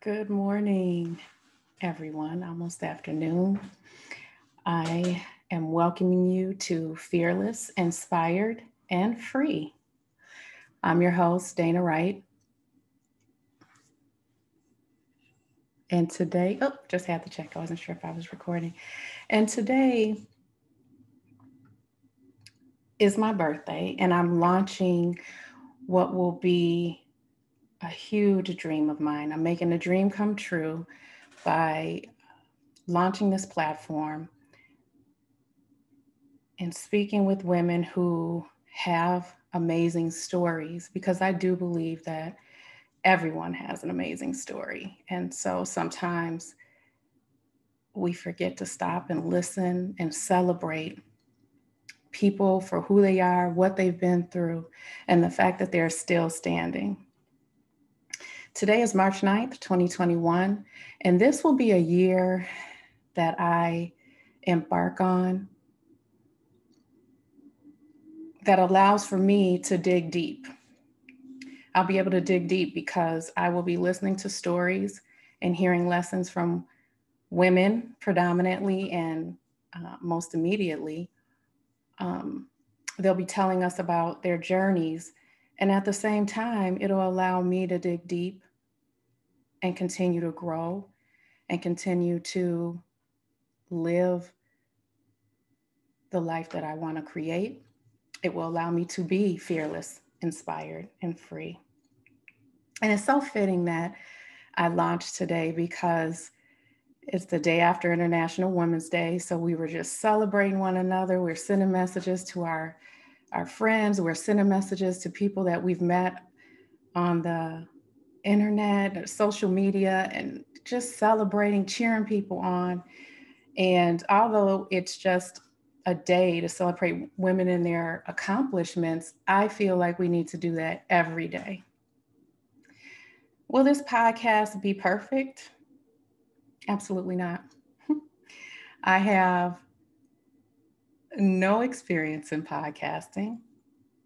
Good morning, everyone. Almost afternoon. I am welcoming you to Fearless, Inspired, and Free. I'm your host, Dana Wright. And today, just had to check. I wasn't sure if I was recording. And today is my birthday, and I'm launching what will be a huge dream of mine. I'm making a dream come true by launching this platform and speaking with women who have amazing stories, because I do believe that everyone has an amazing story. And so sometimes we forget to stop and listen and celebrate people for who they are, what they've been through, and the fact that they're still standing. Today is March 9th, 2021, and this will be a year that I embark on that allows for me to dig deep. I'll be able to dig deep because I will be listening to stories and hearing lessons from women predominantly and most immediately. Um, they'll be telling us about their journeys. And at the same time, it'll allow me to dig deep and continue to grow and continue to live the life that I want to create. It will allow me to be fearless, inspired, and free. And it's so fitting that I launched today because it's the day after International Women's Day. So we were just celebrating one another. We're sending messages to our friends. We're sending messages to people that we've met on the internet, social media, and just celebrating, cheering people on. And although it's just a day to celebrate women and their accomplishments, I feel like we need to do that every day. Will this podcast be perfect? Absolutely not. I have no experience in podcasting.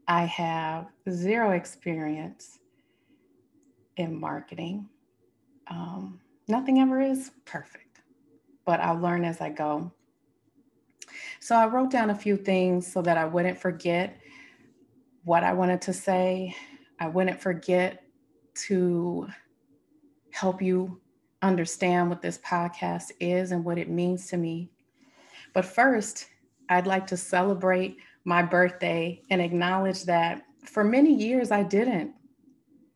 I have zero experience in marketing. Nothing ever is perfect, but I'll learn as I go. So I wrote down a few things so that I wouldn't forget what I wanted to say. I wouldn't forget to help you understand what this podcast is and what it means to me. But first, I'd like to celebrate my birthday and acknowledge that for many years I didn't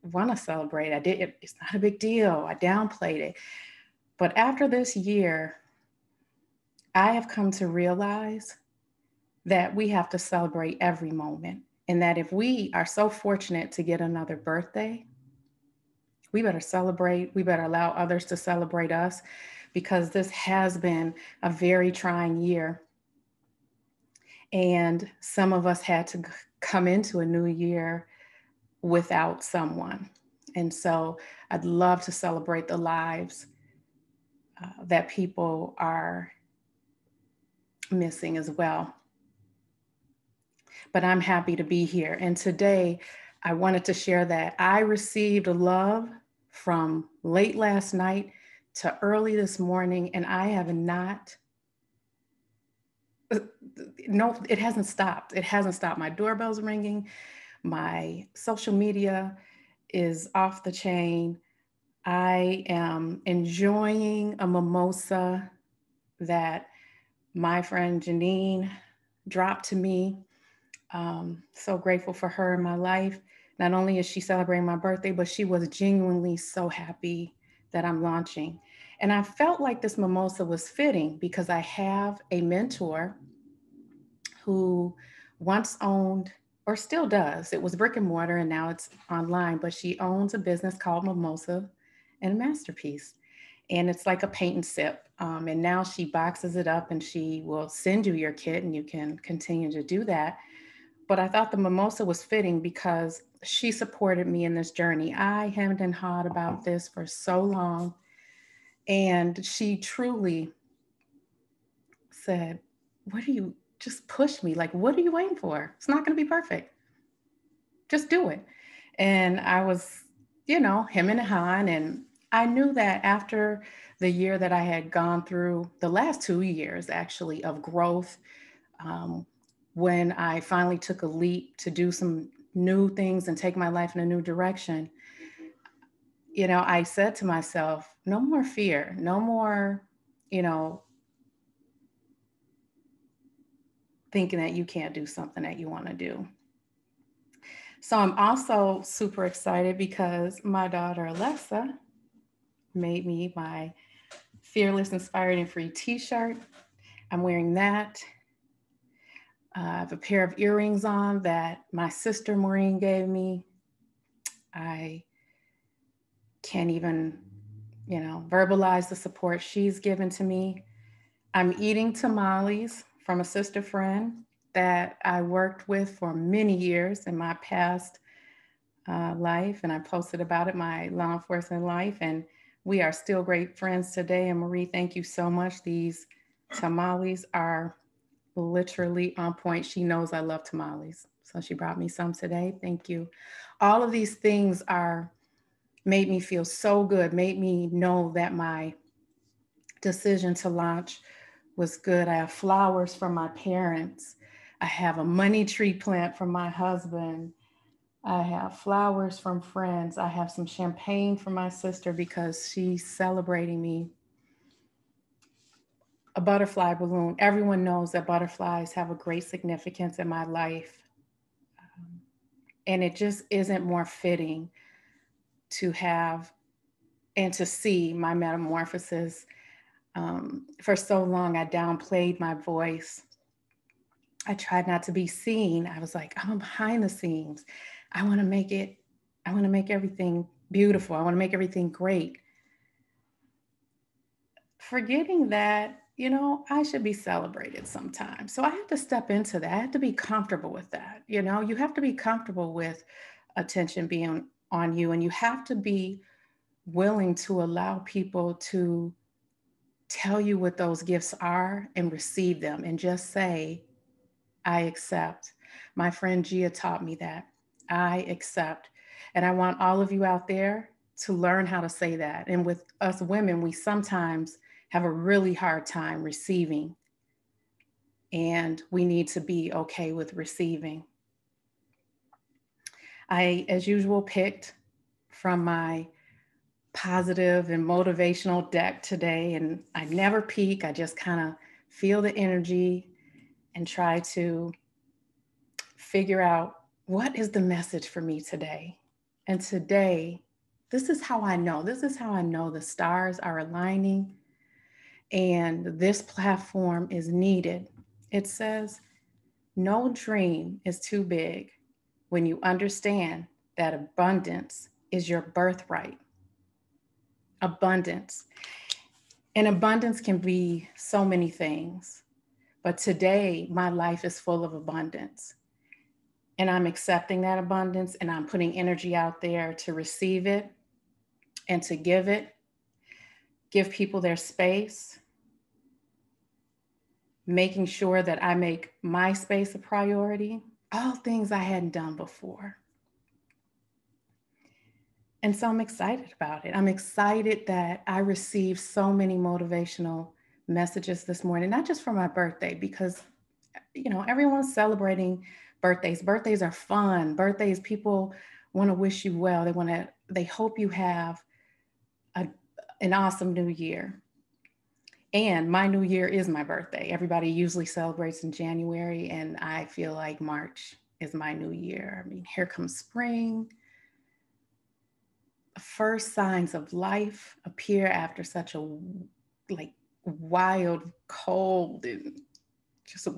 want to celebrate. It's not a big deal. I downplayed it. But after this year, I have come to realize that we have to celebrate every moment. And that if we are so fortunate to get another birthday, we better celebrate. We better allow others to celebrate us, because this has been a very trying year. And some of us had to come into a new year without someone. And so I'd love to celebrate the lives that people are missing as well. But I'm happy to be here. And today I wanted to share that I received love from late last night to early this morning, and I have not, no, it hasn't stopped. It hasn't stopped. My doorbell's ringing. My social media is off the chain. I am enjoying a mimosa that my friend Janine dropped to me. So grateful for her in my life. Not only is she celebrating my birthday, but she was genuinely so happy that I'm launching. And I felt like this mimosa was fitting because I have a mentor who once owned, or still does, it was brick and mortar and now it's online, but she owns a business called Mimosa and Masterpiece. And it's like a paint and sip. And now she boxes it up and she will send you your kit and you can continue to do that. But I thought the mimosa was fitting because she supported me in this journey. I hemmed and hawed about this for so long. And she truly said, what do you just push me? Like, what are you waiting for? It's not going to be perfect. Just do it. And I was, hemming and hawing. And I knew that after the year that I had gone through, the last 2 years actually of growth, um, when I finally took a leap to do some new things and take my life in a new direction, I said to myself, no more fear, no more, you know, thinking that you can't do something that you want to do. So I'm also super excited because my daughter Alexa made me my Fearless, Inspired, and Free t-shirt. I'm wearing that. I have a pair of earrings on that my sister Maureen gave me. I can't even, verbalize the support she's given to me. I'm eating tamales from a sister friend that I worked with for many years in my past life, and I posted about it, my law enforcement life, and we are still great friends today. And Marie, thank you so much. These tamales are literally on point. She knows I love tamales, so she brought me some today. Thank you. All of these things are made me feel so good, made me know that my decision to launch was good. I have flowers from my parents. I have a money tree plant from my husband. I have flowers from friends. I have some champagne from my sister because she's celebrating me. A butterfly balloon. Everyone knows that butterflies have a great significance in my life. And it just isn't more fitting to have and to see my metamorphosis. For so long, I downplayed my voice. I tried not to be seen. I was like, I'm behind the scenes. I want to make it, I want to make everything beautiful. I want to make everything great. Forgetting that, I should be celebrated sometimes. So I have to step into that. I have to be comfortable with that. You have to be comfortable with attention being on you, and you have to be willing to allow people to tell you what those gifts are and receive them and just say, I accept. My friend Gia taught me that. I accept. And I want all of you out there to learn how to say that. And with us women, we sometimes have a really hard time receiving, and we need to be okay with receiving. I, as usual, picked from my positive and motivational deck today, and I never peek. I just kind of feel the energy and try to figure out what is the message for me today. And today, this is how I know. This is how I know the stars are aligning and this platform is needed. It says, no dream is too big when you understand that abundance is your birthright. Abundance. And abundance can be so many things. But today, my life is full of abundance. And I'm accepting that abundance, and I'm putting energy out there to receive it and to give it, give people their space, making sure that I make my space a priority, all things I hadn't done before. And so I'm excited about it. I'm excited that I received so many motivational messages this morning, not just for my birthday, because, everyone's celebrating birthdays. Birthdays are fun. Birthdays, people want to wish you well. They hope you have an awesome new year. And my new year is my birthday. Everybody usually celebrates in January, and I feel like March is my new year. I mean, here comes spring. First signs of life appear after such a wild, cold, and just a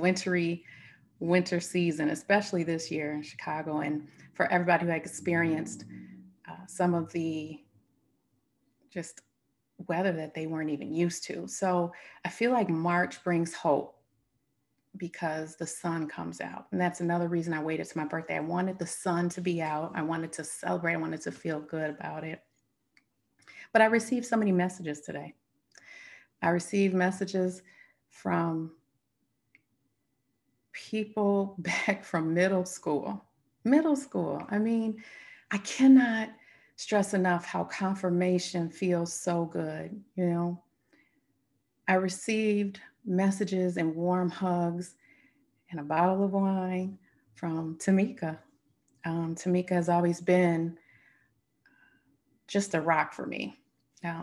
winter season, especially this year in Chicago. And for everybody who had experienced some of the just weather that they weren't even used to. So I feel like March brings hope because the sun comes out. And that's another reason I waited to my birthday. I wanted the sun to be out. I wanted to celebrate. I wanted to feel good about it. But I received so many messages today. I received messages from people back from middle school. Middle school. I mean, I cannot stress enough how confirmation feels so good. I received messages and warm hugs and a bottle of wine from Tamika. Tamika has always been just a rock for me.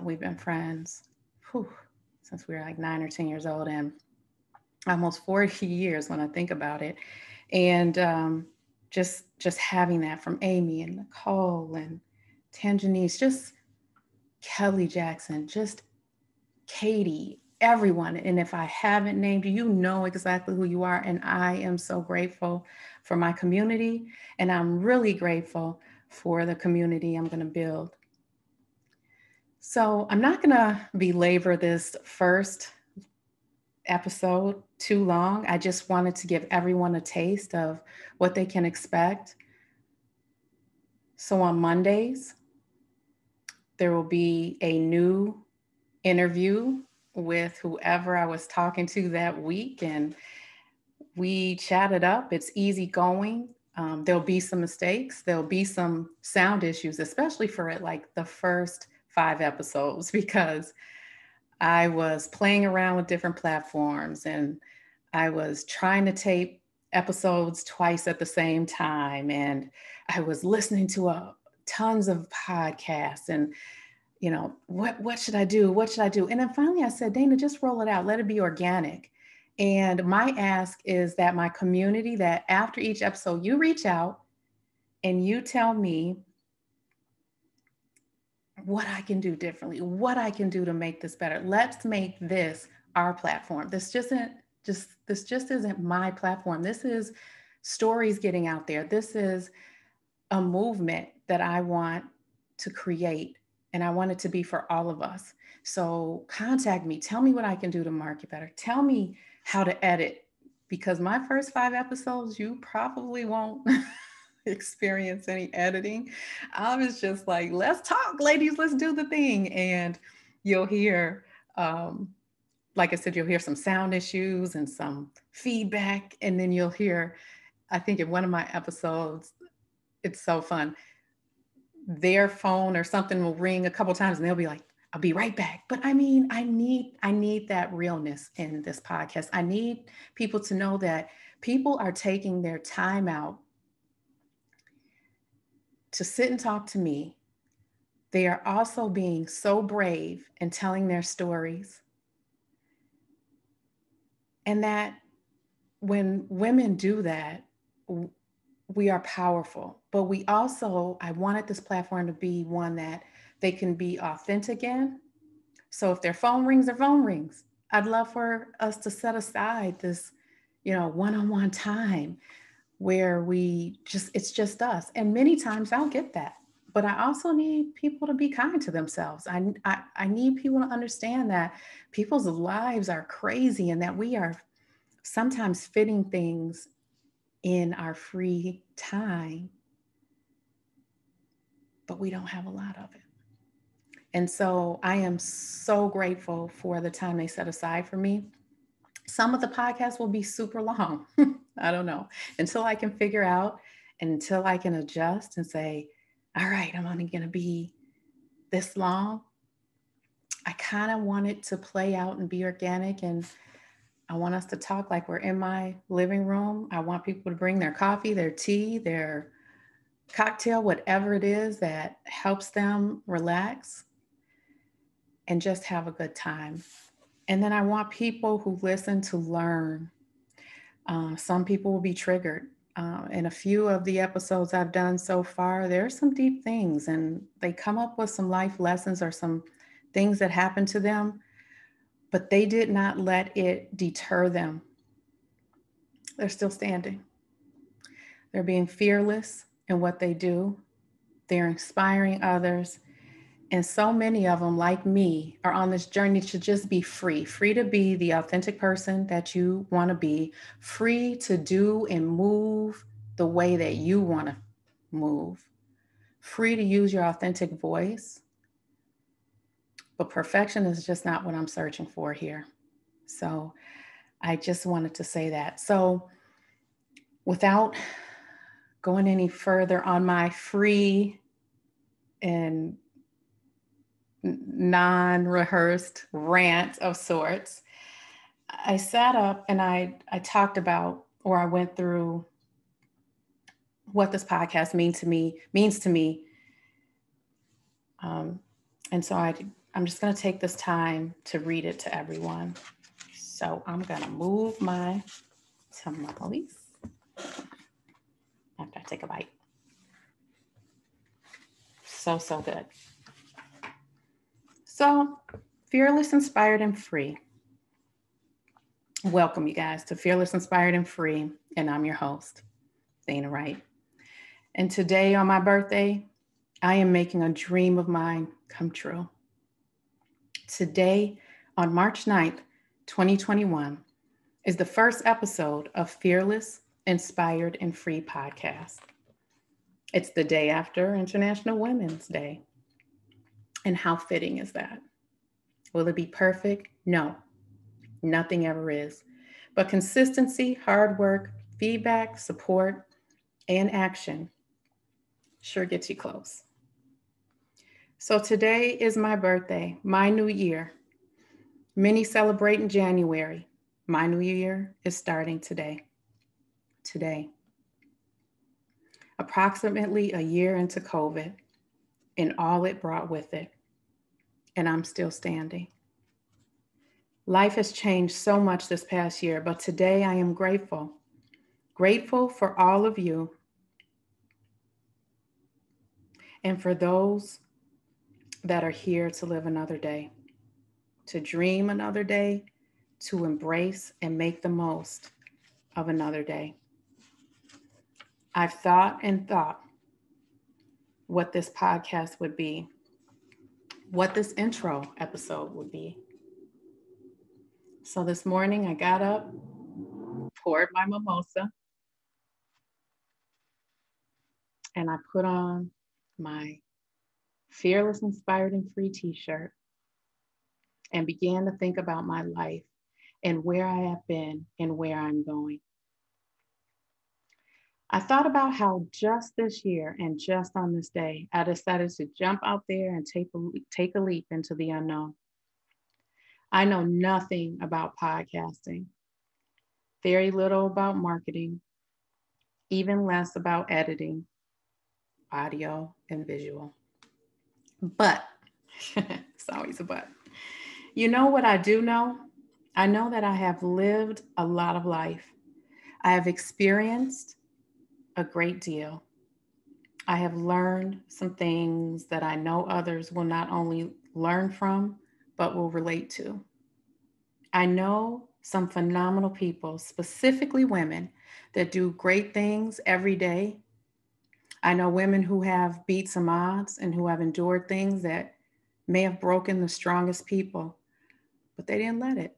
We've been friends since we were like 9 or 10 years old, and almost 40 years when I think about it. And just having that from Amy and Nicole and Tanjanice, just Kelly Jackson, just Katie, everyone. And if I haven't named you, you know exactly who you are. And I am so grateful for my community. And I'm really grateful for the community I'm going to build. So I'm not going to belabor this first episode too long. I just wanted to give everyone a taste of what they can expect. So on Mondays, there will be a new interview with whoever I was talking to that week, and we chatted up. It's easy going. There'll be some mistakes. There'll be some sound issues, especially for like the first 5 episodes, because I was playing around with different platforms and I was trying to tape episodes twice at the same time. And I was listening to tons of podcasts and, what should I do? What should I do? And then finally I said, Dana, just roll it out. Let it be organic. And my ask is that my community, that after each episode, you reach out and you tell me what I can do differently, what I can do to make this better. Let's make this our platform. This just isn't my platform. This is stories getting out there. This is a movement that I want to create, and I want it to be for all of us. So contact me. Tell me what I can do to market better. Tell me how to edit, because my first 5 episodes, you probably won't experience any editing. I was just like, let's talk, ladies, let's do the thing. And you'll hear, like I said, you'll hear some sound issues and some feedback. And then you'll hear, I think in one of my episodes, it's so fun, their phone or something will ring a couple times and they'll be like, I'll be right back. But I mean, I need that realness in this podcast. I need people to know that people are taking their time out to sit and talk to me. They are also being so brave and telling their stories. And that when women do that, we are powerful. But I wanted this platform to be one that they can be authentic in. So if their phone rings, their phone rings. I'd love for us to set aside this, one-on-one time where it's just us. And many times I'll get that. But I also need people to be kind to themselves. I need people to understand that people's lives are crazy and that we are sometimes fitting things in our free time, but we don't have a lot of it. And so I am so grateful for the time they set aside for me. Some of the podcasts will be super long. I don't know, until I can figure out and until I can adjust and say, all right, I'm only going to be this long. I kind of want it to play out and be organic. And I want us to talk like we're in my living room. I want people to bring their coffee, their tea, their cocktail, whatever it is that helps them relax and just have a good time. And then I want people who listen to learn. Some people will be triggered. In a few of the episodes I've done so far, there are some deep things and they come up with some life lessons or some things that happened to them, but they did not let it deter them. They're still standing. They're being fearless in what they do. They're inspiring others. And so many of them, like me, are on this journey to just be free to be the authentic person that you want to be, free to do and move the way that you want to move, free to use your authentic voice. But perfection is just not what I'm searching for here. So I just wanted to say that. So without going any further on my free and non-rehearsed rant of sorts, I sat up and I talked about, or I went through what this podcast means to me. And so I'm just going to take this time to read it to everyone. So I'm going to move my tamales after I take a bite. So good. So, fearless, inspired, and free. Welcome, you guys, to Fearless, Inspired, and Free. And I'm your host, Dana Wright. And today on my birthday, I am making a dream of mine come true. Today, on March 9th, 2021, is the first episode of Fearless, Inspired, and Free podcast. It's the day after International Women's Day. And how fitting is that? Will it be perfect? No, nothing ever is. But consistency, hard work, feedback, support, and action sure gets you close. So today is my birthday, my new year. Many celebrate in January. My new year is starting today. Today. Approximately a year into COVID and all it brought with it. And I'm still standing. Life has changed so much this past year, but today I am grateful. Grateful for all of you and for those that are here to live another day, to dream another day, to embrace and make the most of another day. I've thought and thought what this podcast would be, what this intro episode would be. So this morning I got up, poured my mimosa, and I put on my Fearless, Inspired, and Free t-shirt and began to think about my life and where I have been and where I'm going. I thought about how just this year and just on this day, I decided to jump out there and take a leap into the unknown. I know nothing about podcasting, very little about marketing, even less about editing, audio and visual. But, it's always a but. You know what I do know? I know that I have lived a lot of life. I have experienced a great deal. I have learned some things that I know others will not only learn from, but will relate to. I know some phenomenal people, specifically women, that do great things every day. I know women who have beat some odds and who have endured things that may have broken the strongest people, but they didn't let it.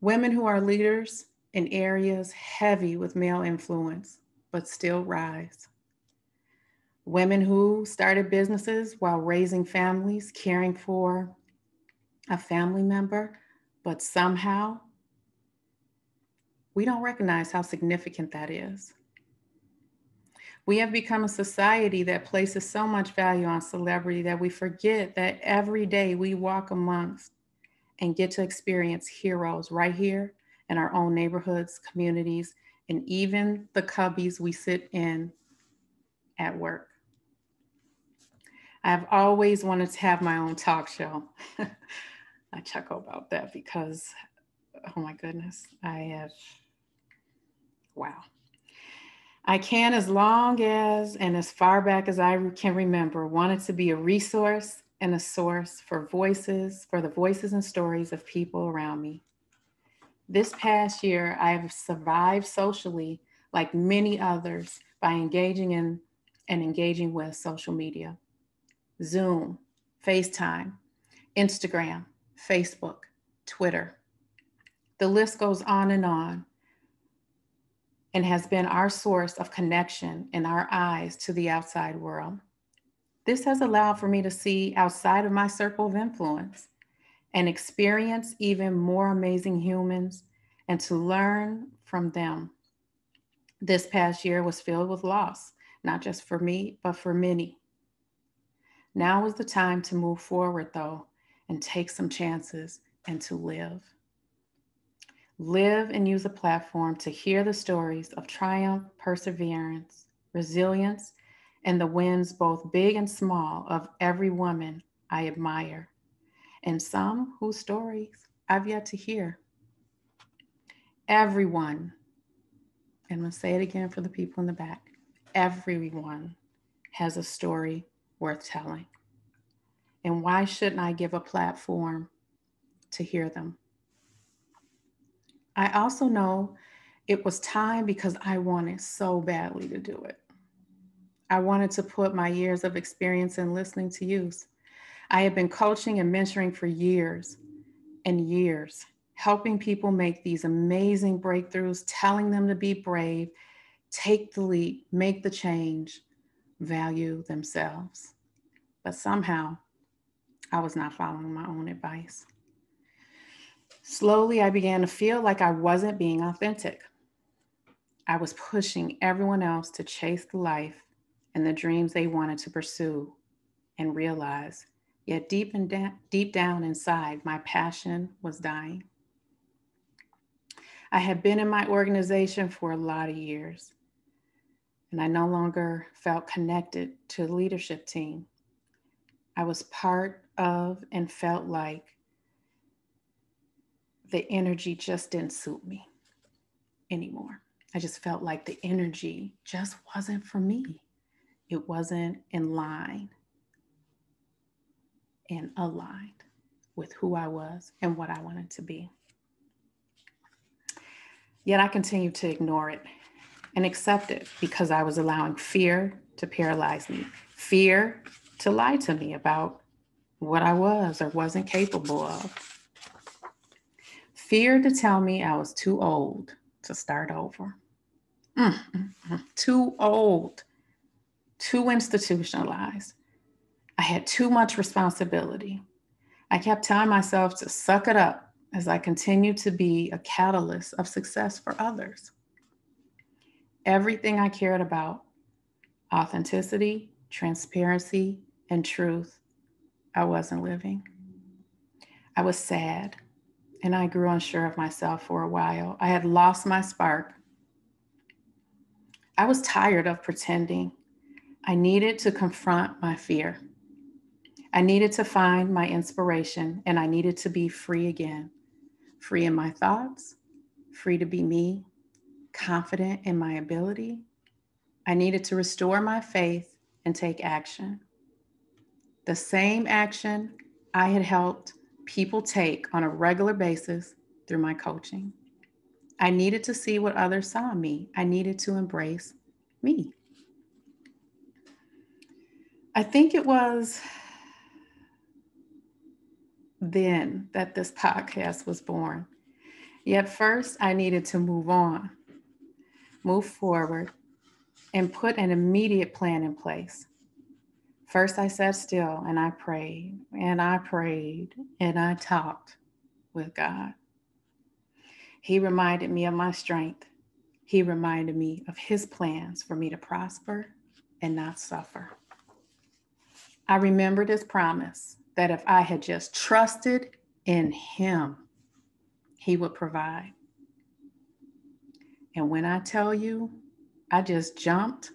Women who are leaders in areas heavy with male influence, but still rise. Women who started businesses while raising families, caring for a family member, but somehow we don't recognize how significant that is. We have become a society that places so much value on celebrity that we forget that every day we walk amongst and get to experience heroes right here in our own neighborhoods, communities, and even the cubbies we sit in at work. I've always wanted to have my own talk show. I chuckle about that because, oh my goodness, wow. I can, as long as and as far back as I can remember, wanted to be a resource and a source for the voices and stories of people around me. This past year, I have survived socially like many others by engaging in and engaging with social media. Zoom, FaceTime, Instagram, Facebook, Twitter. The list goes on and has been our source of connection and our eyes to the outside world. This has allowed for me to see outside of my circle of influence and experience even more amazing humans and to learn from them. This past year was filled with loss, not just for me, but for many. Now is the time to move forward, though, and take some chances and to live. Live and use a platform to hear the stories of triumph, perseverance, resilience, and the wins, both big and small, of every woman I admire, and some whose stories I've yet to hear. Everyone, and I'm going to say it again for the people in the back, everyone has a story worth telling. And why shouldn't I give a platform to hear them? I also know it was time because I wanted so badly to do it. I wanted to put my years of experience in listening to use. I had been coaching and mentoring for years and years, helping people make these amazing breakthroughs, telling them to be brave, take the leap, make the change, value themselves. But somehow I was not following my own advice. Slowly, I began to feel like I wasn't being authentic. I was pushing everyone else to chase the life and the dreams they wanted to pursue and realize, yet deep down inside, my passion was dying. I had been in my organization for a lot of years, and I no longer felt connected to the leadership team. I was part of and felt like the energy just didn't suit me anymore. I just felt like the energy just wasn't for me. It wasn't in line and aligned with who I was and what I wanted to be. Yet I continued to ignore it and accept it because I was allowing fear to paralyze me, fear to lie to me about what I was or wasn't capable of, fear to tell me I was too old to start over. Too old, too institutionalized. I had too much responsibility. I kept telling myself to suck it up as I continued to be a catalyst of success for others. Everything I cared about, authenticity, transparency, and truth, I wasn't living. I was sad, and I grew unsure of myself for a while. I had lost my spark. I was tired of pretending. I needed to confront my fear. I needed to find my inspiration, and I needed to be free again. Free in my thoughts, free to be me, confident in my ability. I needed to restore my faith and take action. The same action I had helped people take on a regular basis through my coaching. I needed to see what others saw in me. I needed to embrace me. I think it was then that this podcast was born. Yet first, I needed to move on, move forward, and put an immediate plan in place. First, I sat still and I prayed and I prayed and I talked with God. He reminded me of my strength. He reminded me of his plans for me to prosper and not suffer. I remembered his promise that if I had just trusted in him, he would provide. And when I tell you, I just jumped,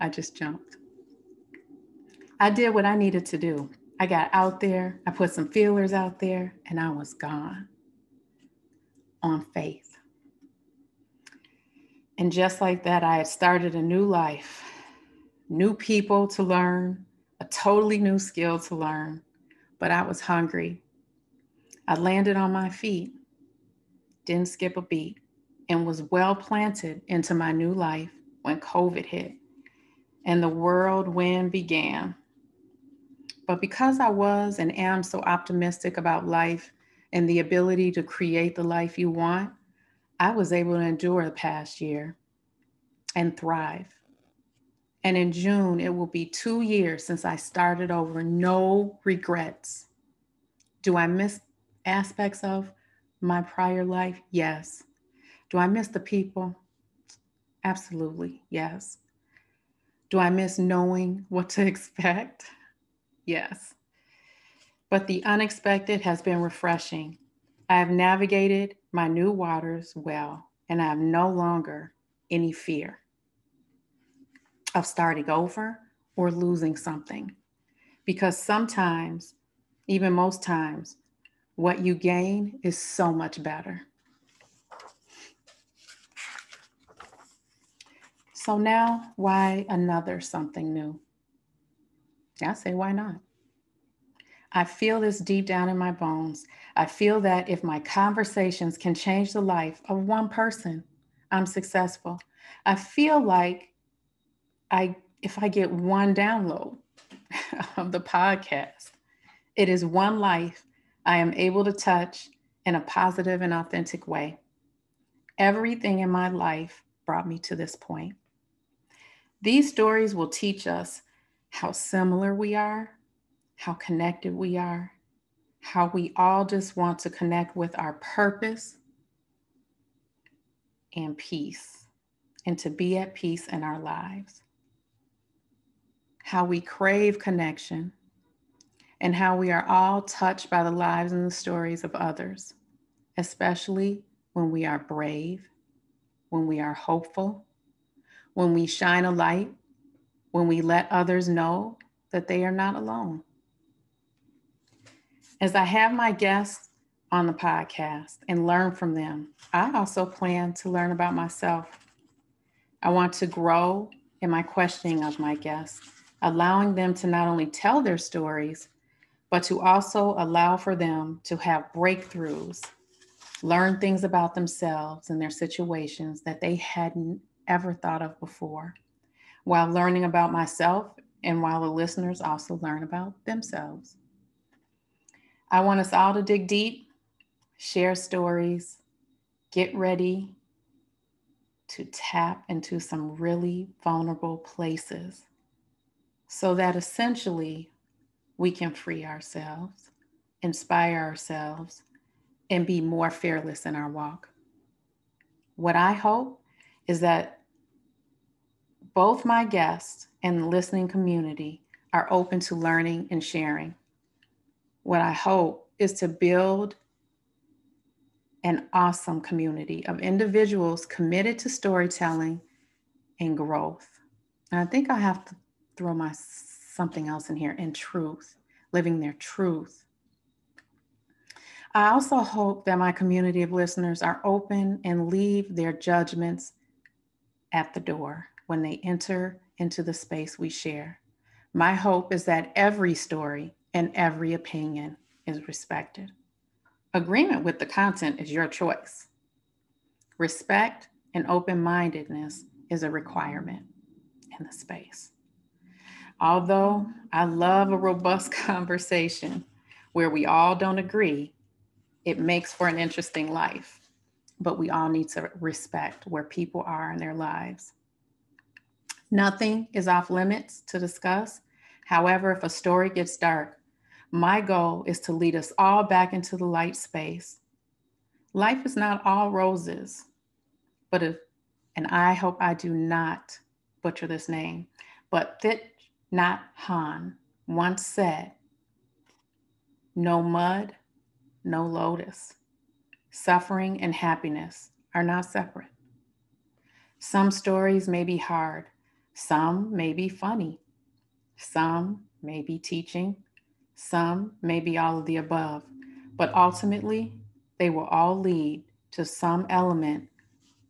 I just jumped. I did what I needed to do. I got out there, I put some feelers out there, and I was gone on faith. And just like that, I had started a new life, new people to learn, a totally new skill to learn, but I was hungry. I landed on my feet, didn't skip a beat, and was well planted into my new life when COVID hit and the whirlwind began. But because I was and am so optimistic about life and the ability to create the life you want, I was able to endure the past year and thrive. And in June, it will be 2 years since I started over. No regrets. Do I miss aspects of my prior life? Yes. Do I miss the people? Absolutely, yes. Do I miss knowing what to expect? Yes. But the unexpected has been refreshing. I have navigated my new waters well, and I have no longer any fear of starting over or losing something. Because sometimes, even most times, what you gain is so much better. So now, why another something new? I say, why not? I feel this deep down in my bones. I feel that if my conversations can change the life of one person, I'm successful. I feel like if I get one download of the podcast, it is one life I am able to touch in a positive and authentic way. Everything in my life brought me to this point. These stories will teach us how similar we are, how connected we are, how we all just want to connect with our purpose and peace, and to be at peace in our lives. How we crave connection, and how we are all touched by the lives and the stories of others, especially when we are brave, when we are hopeful, when we shine a light, when we let others know that they are not alone. As I have my guests on the podcast and learn from them, I also plan to learn about myself. I want to grow in my questioning of my guests, allowing them to not only tell their stories, but to also allow for them to have breakthroughs, learn things about themselves and their situations that they hadn't ever thought of before, while learning about myself and while the listeners also learn about themselves. I want us all to dig deep, share stories, get ready to tap into some really vulnerable places so that essentially we can free ourselves, inspire ourselves, and be more fearless in our walk. What I hope is that both my guests and the listening community are open to learning and sharing. What I hope is to build an awesome community of individuals committed to storytelling and growth. And I think I have to throw my something else in here, and truth, living their truth. I also hope that my community of listeners are open and leave their judgments at the door when they enter into the space we share. My hope is that every story and every opinion is respected. Agreement with the content is your choice. Respect and open-mindedness is a requirement in the space. Although I love a robust conversation where we all don't agree, it makes for an interesting life. But we all need to respect where people are in their lives. Nothing is off limits to discuss. However, if a story gets dark, my goal is to lead us all back into the light space. Life is not all roses, and I hope I do not butcher this name, but Thich Nhat Hanh once said, no mud, no lotus. Suffering and happiness are not separate. Some stories may be hard. Some may be funny. Some may be teaching. Some may be all of the above. But ultimately, they will all lead to some element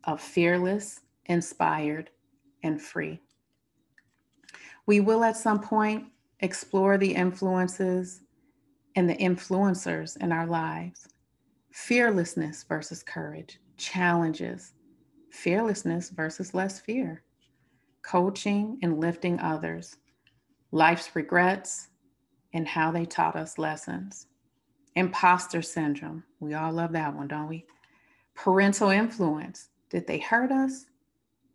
of fearless, inspired, and free. We will at some point explore the influences and the influencers in our lives. Fearlessness versus courage, challenges, fearlessness versus less fear, coaching and lifting others, life's regrets and how they taught us lessons, imposter syndrome, we all love that one, don't we? Parental influence, did they hurt us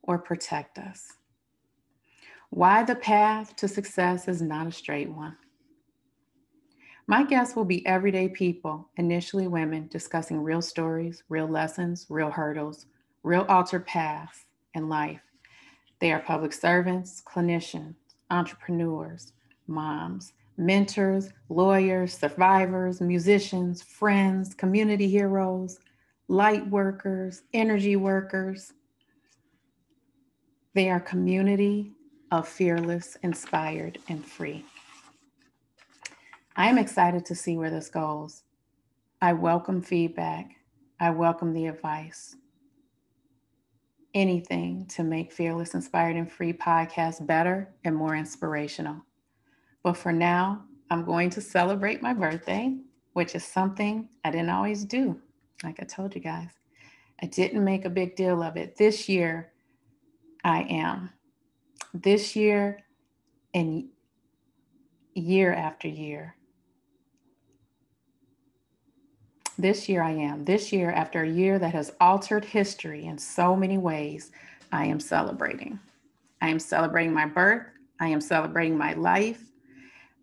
or protect us? Why the path to success is not a straight one. My guests will be everyday people, initially women, discussing real stories, real lessons, real hurdles, real altered paths in life. They are public servants, clinicians, entrepreneurs, moms, mentors, lawyers, survivors, musicians, friends, community heroes, light workers, energy workers. They are community of fearless, inspired, and free. I am excited to see where this goes. I welcome feedback. I welcome the advice. Anything to make Fearless, Inspired, and Free podcast better and more inspirational. But for now, I'm going to celebrate my birthday, which is something I didn't always do. Like I told you guys, I didn't make a big deal of it. This year, I am. This year and year after year. This year, I am. This year, after a year that has altered history in so many ways, I am celebrating. I am celebrating my birth. I am celebrating my life.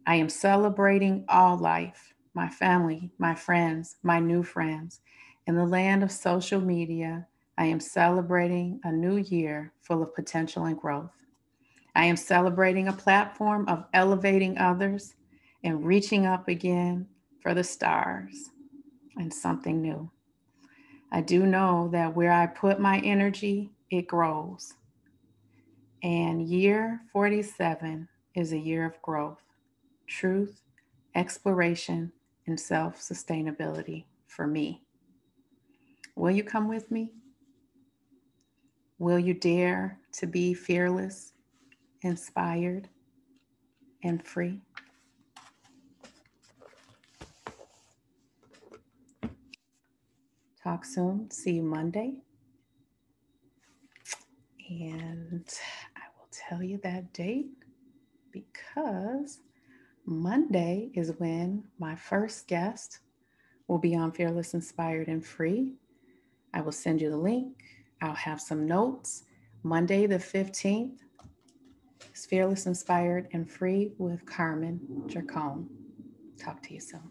I am celebrating all life, my family, my friends, my new friends. In the land of social media, I am celebrating a new year full of potential and growth. I am celebrating a platform of elevating others and reaching up again for the stars and something new. I do know that where I put my energy, it grows. And year 47 is a year of growth, truth, exploration, and self-sustainability for me. Will you come with me? Will you dare to be fearless, inspired, and free? Talk soon. See you Monday. And I will tell you that date because Monday is when my first guest will be on Fearless, Inspired, and Free. I will send you the link. I'll have some notes. Monday the 15th is Fearless, Inspired, and Free with Carmen Jercone. Talk to you soon.